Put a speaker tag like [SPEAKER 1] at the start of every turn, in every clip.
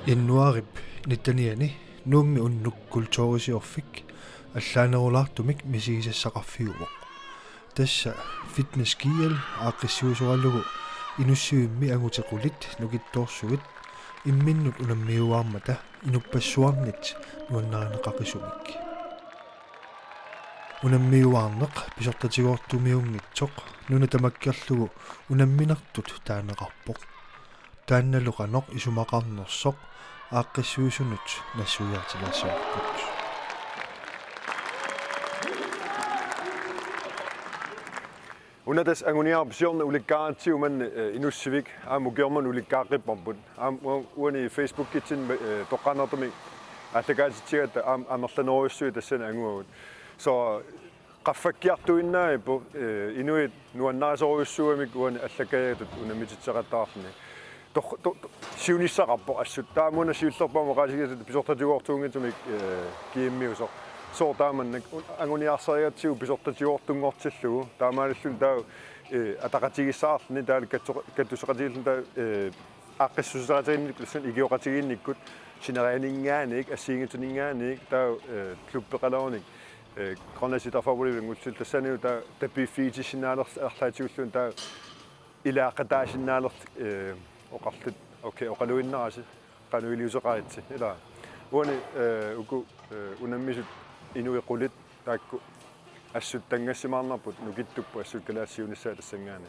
[SPEAKER 1] Januarip nittaniani nuummi unnuk kultuurisiorfik allaanerulaartumik misigisassaqarfiguuq tassa fitness kial aaqissiusorallugu inussiuimmi angutequlit nukittoorsuit imminnut unammiuaarmata inuppassuarnit nuannarineqaqisumik unammiuaarneq pisortatigoortumiungitsoq nunatamakkiarlugu unamminertut taaneqarpoq taannaloqanoq isumaqarnersoq aaqqissuusunut nassuiartilaassuarput
[SPEAKER 2] Unatas anguniarpsiorna ulikkaatiuman inussivik aamukiorman ulikkaaqipparput uani Facebook-kitsin toqqanertumi allakaatitigat amerlaneruissui tassana anguagut so qaffakkiartuinnaaippu inuit nuannaasoruissuamik uani allakaajatut unamititseqattaarni siunissaqarpo assut taamuna siullerpamo qaasigisat pisortatigoortuungitumik kiimmiusoq soortaamannak anguniarsariatsiu pisortatigoortungortillugu taamaalillun taa ataqatigissaarni taalik kattuseqatigillun taa aaqqissuseqatiginnik lussun igioqatiginnikkut sinerianinngaanik assiingituninngaanik taa klubbeqalornik qornasiterfavulivingutsil tassaniu taa tapiffiitissinaalerlaatiullun taa ilaaqataasinnaalert oqarlut okay oqaluinnerasi qanuiliuseqaritsi ila uani uku unammisut inuiqulit taakku assut tangassimaarnerput nukittuppu assut kalaassiunissaa tassangaani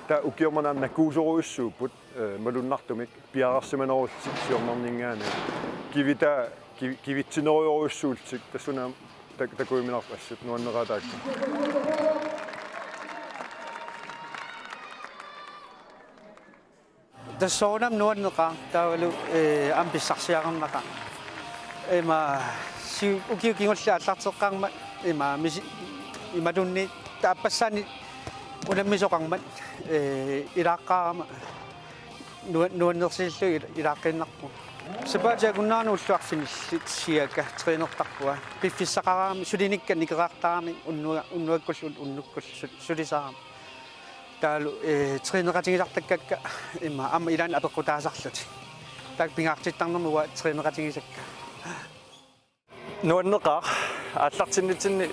[SPEAKER 2] Der ukiomana nakuusoruissuuput malunnartumik piararsimanorutsit kivitsinoriorussuultik tassunam takuiminarpassut nuannerataakka
[SPEAKER 3] tassoonam nuanneqa taavalu ambissarsiaqarnaqa ima si ukiukingullia allarteqqaarma ima misi imalunni taappassani unammisoqarmat ilaaqqaarama nuannersillu ilaaqqinnarpu сапаатиакуннаарну уллуарфинилли сиака тренертарпуа пиффиссақараами сулиникка никераартарами уннуаккуллу уннуккул сулисаарами таалу тренератигилартаккакка имма ама илаани апеққутаасарлути так пингаартиттарнэрмуа тренератигисакка
[SPEAKER 4] нуаннеқаа ааллартиннитинни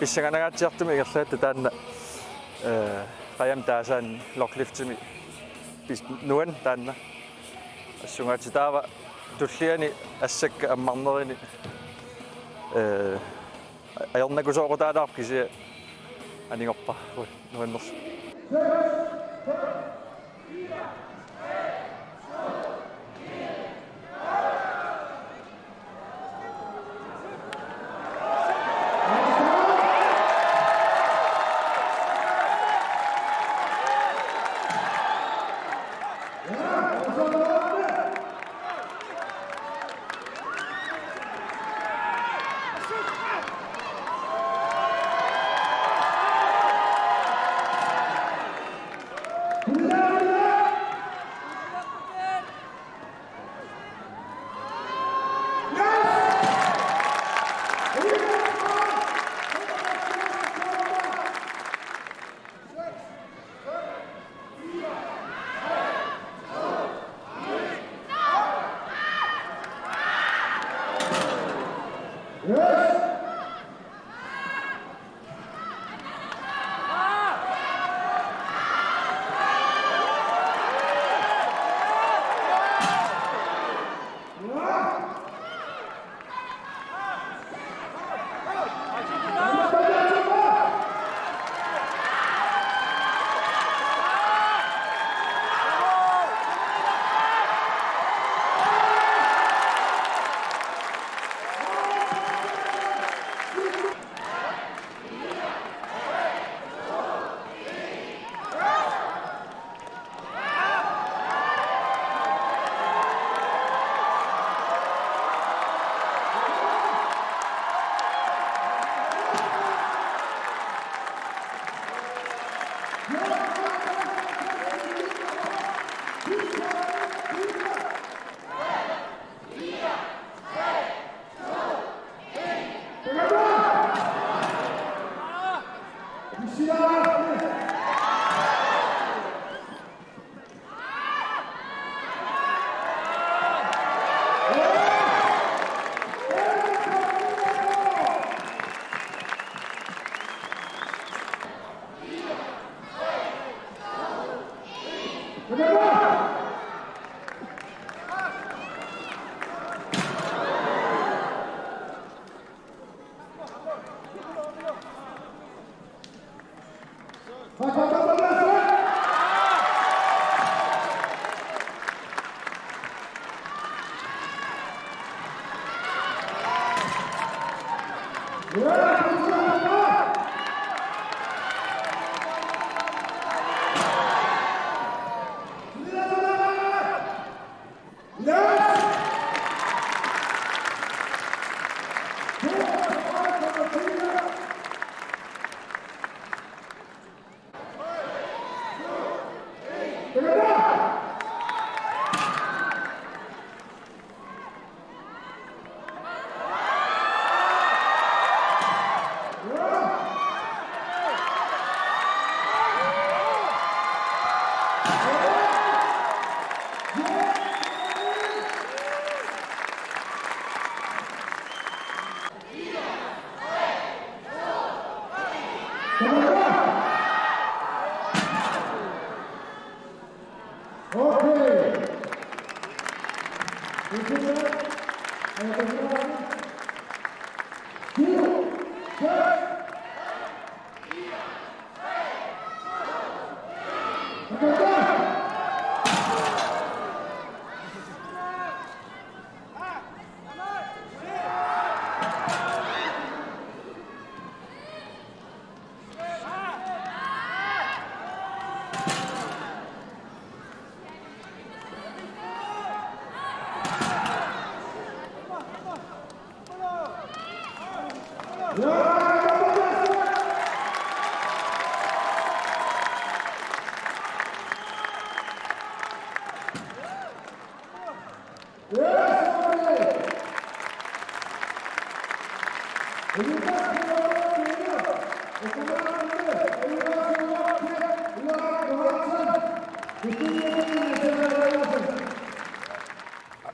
[SPEAKER 4] писсаганагаатсиартуми игерлаатта таанна қаям таасаан локлифтими нуан таанна ассунгаатитаава туллиани ассакка аммарнерини аернакусоорутаалаар кисия анигорпа нуаннерс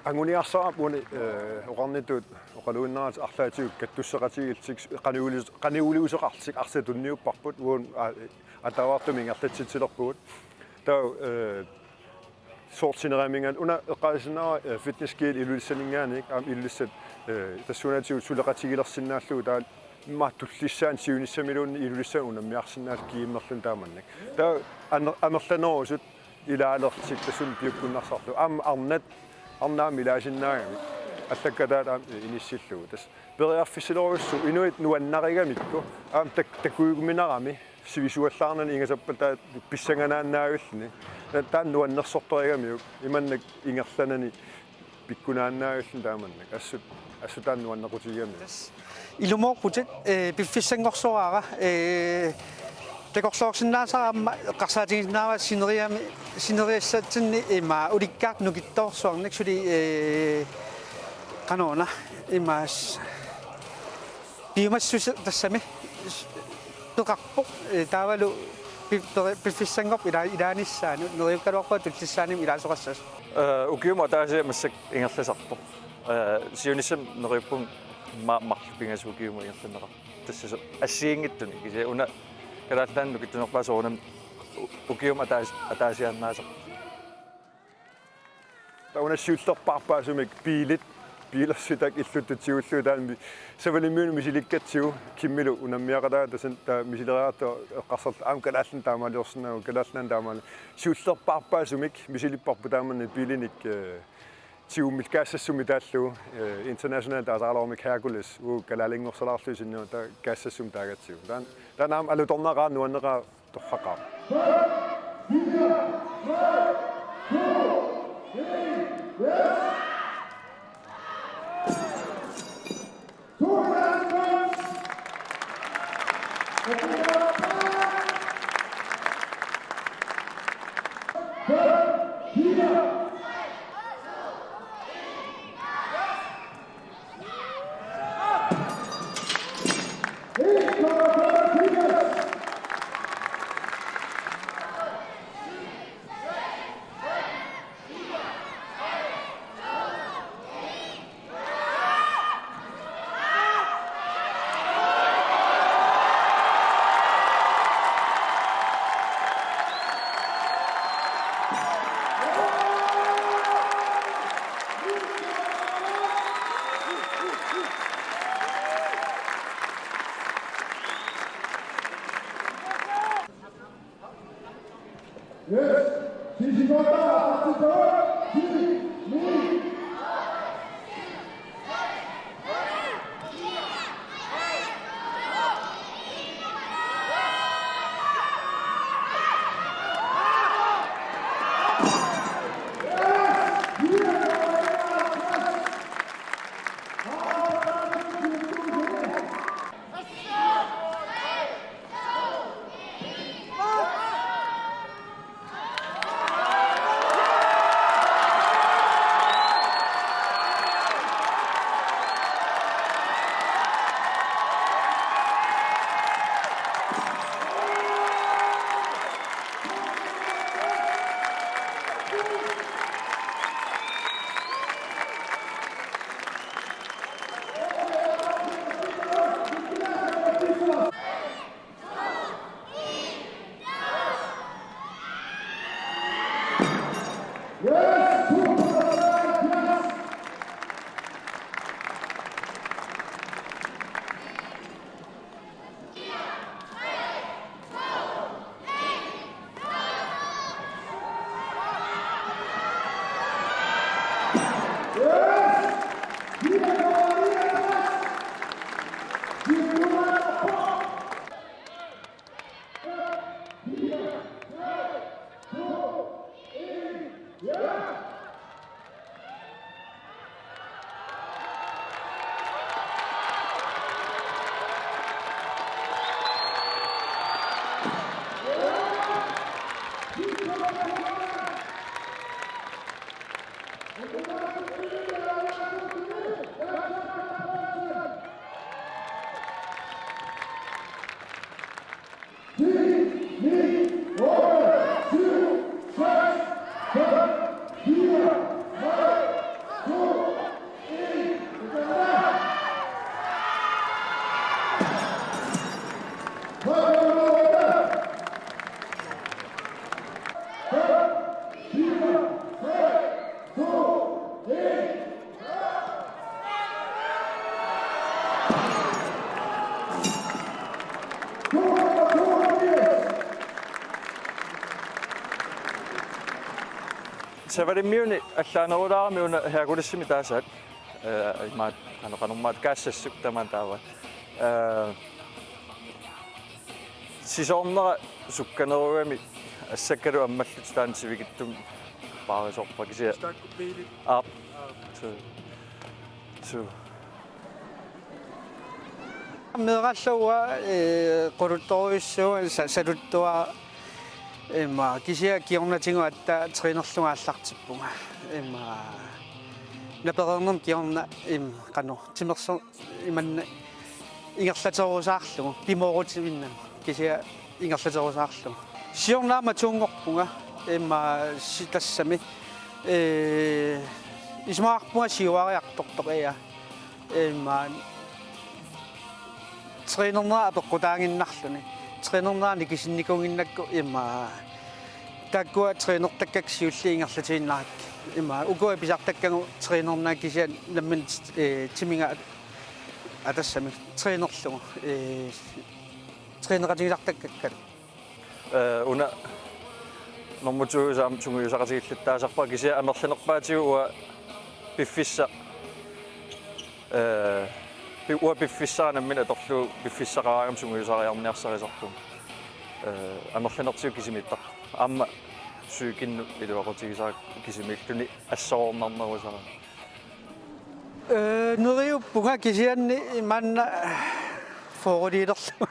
[SPEAKER 2] Anguniarsaapuni oqarnitut oqaluinnarat arlaatiuk kattussaqatigiiltik qaniuliuseqartik arsatunniupparput uun atavaartuming arlatsitilerpugut taa sortsineramiingan una eqqaasinnara fitnesskiil ilulissaninngaanik aam illissat tassunaatigut suleqatigilersinnaallugu taa maattullissaan siunissamiluunni ilulissan unammiarsinnaal kiimmerlun taamannak taa amerlanerusut ilaalertik tassun piukkunnarsarlu aam arnat arnaami ilaasinnaagami allakkataa inissillugu tas periarfissilerussu inuit nuannarigamikku aam takkuiguminarami sivisuallaarnani ingasappataa pissanganaannaagullni taan nuannersortorigammiuk imannak ingerlanani pikkunaannaagullni taamannak assutaan nuannequtigigammi
[SPEAKER 3] ilumooqputit piffissangorsoraara takorsoorsinnaasaraamma qarsaatinginnaava sineriassatsinni ima ulikkaart nukittoorsuarnik suli qanoona imaas piumassus tassami tuqarpoq taavalu piffissangorp ilaanissaanu neriukkaluarpua tullissaanim ilaasoqassas
[SPEAKER 4] ukiuma taasi massak ingerlasarpo siunissam neriuppum marlupingas ukiuma ingerlanera tassasa assiingittuni kise una kalaallaan nukittunerpaasoornam ukiuma ataasiaannaasoq
[SPEAKER 2] tauna siullerparpaasumik piilersitak illuttutiulluutaanmi savalimiunu misilikkatsiu kimmilu unammiaqalaa tasan taa misileraarta eqqarsarlu aam kalaallan taamaaliorsinnagu kalaallan taamaali siullerparpaasumik misilipparpu taamanni piilinik tiummil kaassasumi taallugu international taasaqalormik Hercules uu kalaalingorsalarluisinnu taa kaassasum taagatsiu taan aam alutornaqaa nuanneqaa torraqaa
[SPEAKER 4] Savadimiuni allaaneraami una heakulissimi taasat maat qanormaat kaassassup taman taava sisornera sukkaneruami assakkalu ammallut taansivikittum paarisorpa kisia aap so
[SPEAKER 3] Medralluwa quluttoruissuun saluttua imma kisia kiornatingu atta treinerlunga allartippunga imma naperernum kiorna qanu timerser imanna ingerlaterusaarlugu pimorutiminnan kisia ingerlaterusaarlugu siornaama tuungorpunga imma tassami ismaarpunga siuariartortoqia imma treinerna apeqqutaanginnarluni treinernaani kisinnikunginnakku imma takkua trainertakkak siulliingerlatiinnarak imma ukua pisartakkagu trainerna kisia nammin timinga atassami trainerlugu traineratigisartakkakkat
[SPEAKER 4] una normutsuusaam tunguyusaqatigilluttaasarpa kisia amerlanerpaatigu ua piffissa ua piffissaanammin atorlu piffissaqaraagam tunguyusariarniarsarisarpum amerlanertigu kisimiittar amma syykinnu iluaqutigisaak kisimiilluni assorornarnerusara
[SPEAKER 3] neriuppunga kisianni imanna forliiderlu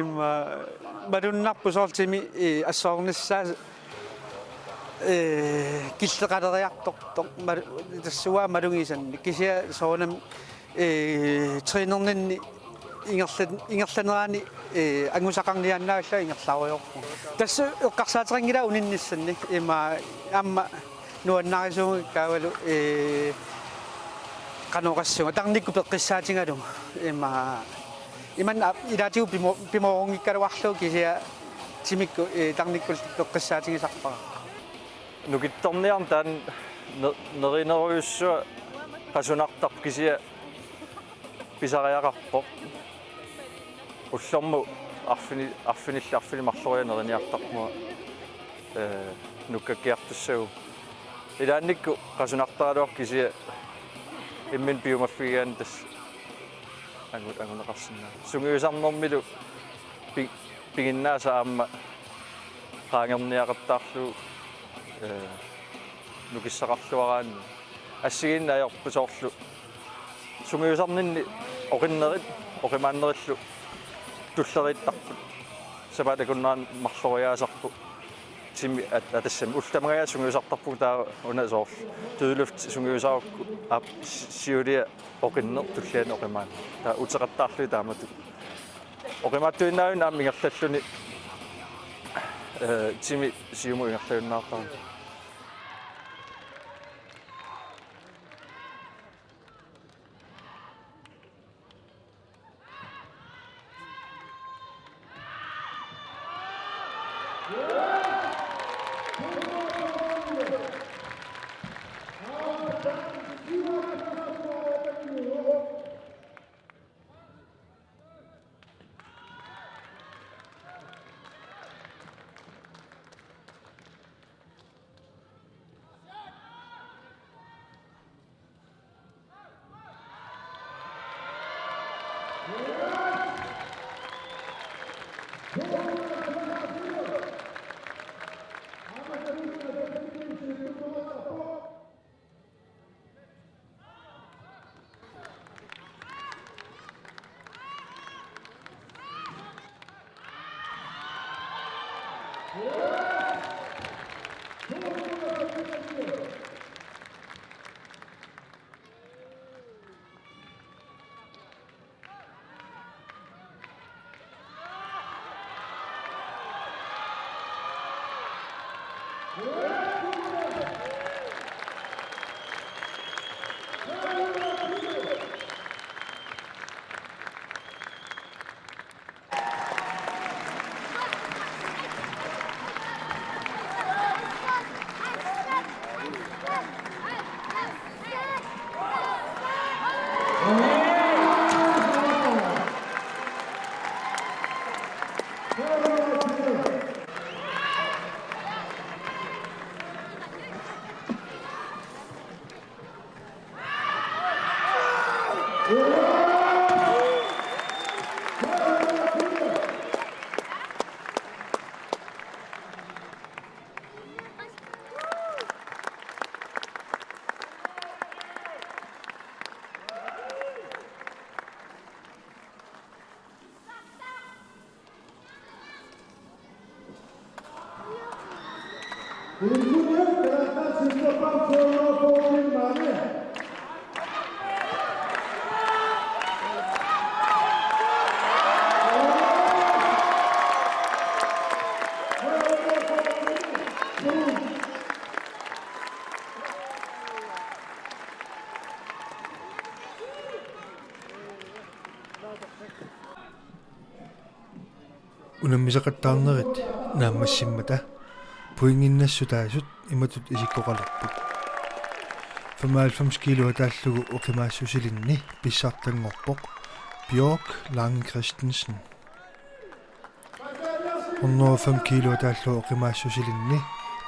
[SPEAKER 3] imma malunnarpusoortimi assoornissaa killeqaleriartortoq tassua malungisanni kisia soonam trainerninni ingerlaneraani angusaqarniannaalla ingerlaruyorpu tassu eqqarsaaterangila uninnissanni imma amma nuannarisuungi kaavalu qanoqassunga tarnikku peqqissaatingalunga imma imanna ilaatigu pimorungikkaluarlu kisia timikku tarnikkul peqqissaatingisarpara
[SPEAKER 4] nukittorniarn taan nerineruyussua qasunartarp kisia pisariaqarpoq ullormu arfinilla marlorian neriniartarpua nukkakkiartussagu ilaannikku qasunartaaluar kisia immin piumaffigaan tas anguneqarsinna sungiusarnermilu pinginnaasa aamma qaangerniaqattaarlu nukissaqarluaraanni assigiinnaajorpusoorlu sungiusarninni oqinnerit oqimaannerillu tullerittarput sapatakunnaan marloriaasarpu timi atassami ultamagaja sungiusartarpu taa una soorlu tydeluft sungiusaarukku ap siulia oqinner tullian oqimaan taa uteqattaarlu taamatu oqimaattuinnaajun aam ingerlalluni timi siumu ingerlajunnaartaru
[SPEAKER 1] Unammisaqattaarnerit naammassimmata puinginnassutaasut imatut isikkoqalerput 95 kilo taallugu uqimaassusilinni pissartangorpoq Björk Lange Christensen 105 kilo taallugu uqimaassusilinni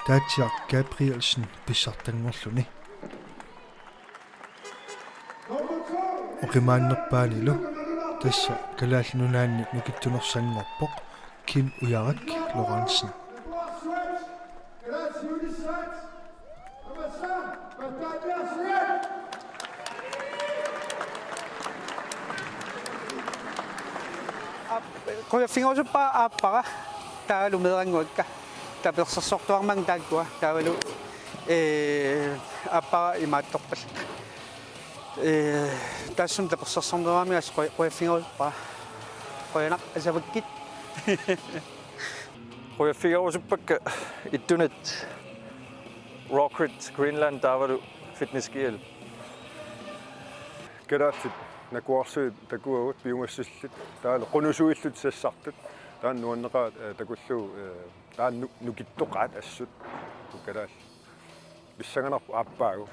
[SPEAKER 1] Tatjak Gabrielsen pissartangorluni uqimaannerpaanilu tassa kalaallunaanni nukittunersangorpoq Kim Ujarik Lorentzen
[SPEAKER 3] Qoyaffinguusuppa aappara taagalu meeranguakka tapersersortuarmang taakkua taagalu aappara imaattorpal taassum tapersersorneramigas qoyaffinguusuppa qoyanaq asavakkit
[SPEAKER 4] Qoyaffigarusuppakka ittunat Rockrit Greenland taavalu fitnessgial.
[SPEAKER 2] Kadaatsit nakuarsuit takuagut piungassullit taala qunusuillut sassartut taan nuanneqa takullu taan nukittoqaat assut kadaal bissanganarpu aappaagu